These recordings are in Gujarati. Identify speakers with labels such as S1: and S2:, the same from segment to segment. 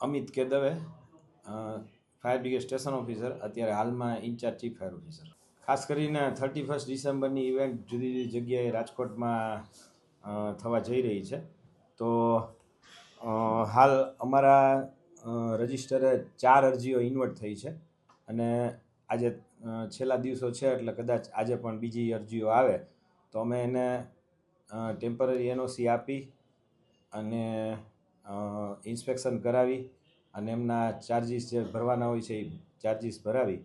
S1: અમિત કે Dave, fire brigade station officer, અત્યારે હાલમાં ઇન્ચાર્જ ચીફ ફાયર ઓફિસર. ખાસ કરીને 31 ડિસેમ્બરની ઇવેન્ટ જુદી જુદી જગ્યાએ રાજકોટમાં થવા જઈ રહી છે. તો હાલ અમારા રજિસ્ટરે 4 અરજીઓ ઇન્વર્ટ થઈ છે અને આજે છેલ્લા દિવસો છે એટલે કદાચ આજે પણ બીજી અરજીઓ આવે તો અમે એને ટેમ્પરરી એનઓસી આપી અને ઇન્સ્પેક્શન કરાવી અને એમના ચાર્જિસ જે ભરવાના હોય છે એ ચાર્જિસ ભરાવી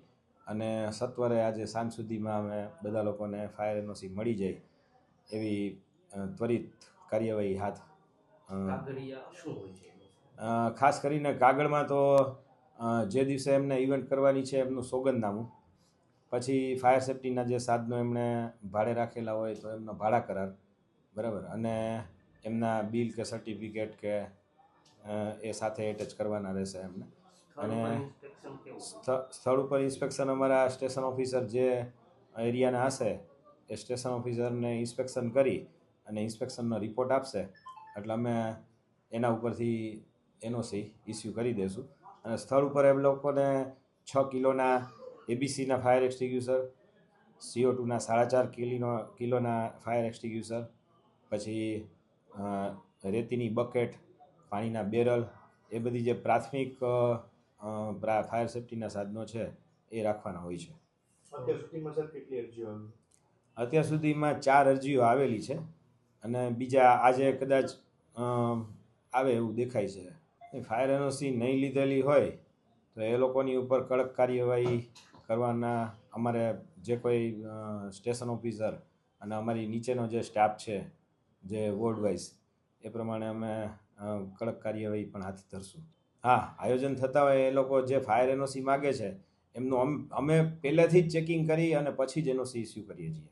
S1: અને સત્વરે આજે સાંજ સુધીમાં અમે બધા લોકોને ફાયર એનઓસી મળી જાય એવી ત્વરિત કાર્યવાહી હાથ. ખાસ કરીને કાગળમાં તો જે દિવસે એમને ઇવેન્ટ કરવાની છે એમનું સોગંદનામું, પછી ફાયર સેફ્ટીના જે સાધનો એમણે ભાડે રાખેલા હોય તો એમનો ભાડા કરાર, બરાબર, અને એમના બિલ કે સર્ટિફિકેટ કે એ સાથે એટેચ કરવાના રહેશે એમને. અને સ્થળ ઉપર ઇન્સ્પેક્શન અમારા સ્ટેશન ઓફિસર જે એરિયાના હશે એ સ્ટેશન ઓફિસરને ઇન્સ્પેક્શન કરી અને ઇન્સ્પેક્શનનો રિપોર્ટ આપશે એટલે અમે એના ઉપરથી એનઓસી ઇસ્યુ કરી દઈશું. અને સ્થળ ઉપર એમ લોકોને 6 કિલોના એબીસીના ફાયર એક્સટિંગ્યુશર, CO2ના 4.5 કિલોના ફાયર એક્સટિંગ્યુશર, પછી રેતીની બકેટ, પાણીના બેરલ, એ બધી જે પ્રાથમિક ફાયર સેફ્ટીના સાધનો છે એ રાખવાના હોય છે. અત્યાર સુધીમાં 4 અરજીઓ આવેલી છે અને બીજા આજે કદાચ આવે એવું દેખાય છે. ફાયર એનઓસી નહીં લીધેલી હોય તો એ લોકોની ઉપર કડક કાર્યવાહી કરવાના અમારે જે કોઈ સ્ટેશન ઓફિસર અને અમારી નીચેનો જે સ્ટાફ છે જે વોર્ડ વાઇઝ એ પ્રમાણે અમે કડક કાર્યવાહી પણ હાથ ધરશું. હા, આયોજન થતા હોય એ લોકો જે ફાયર એનઓસી માગે છે એમનું અમે પહેલેથી જ ચેકિંગ કરી અને પછી જ એનઓસી ઇસ્યુ કરીએ છીએ.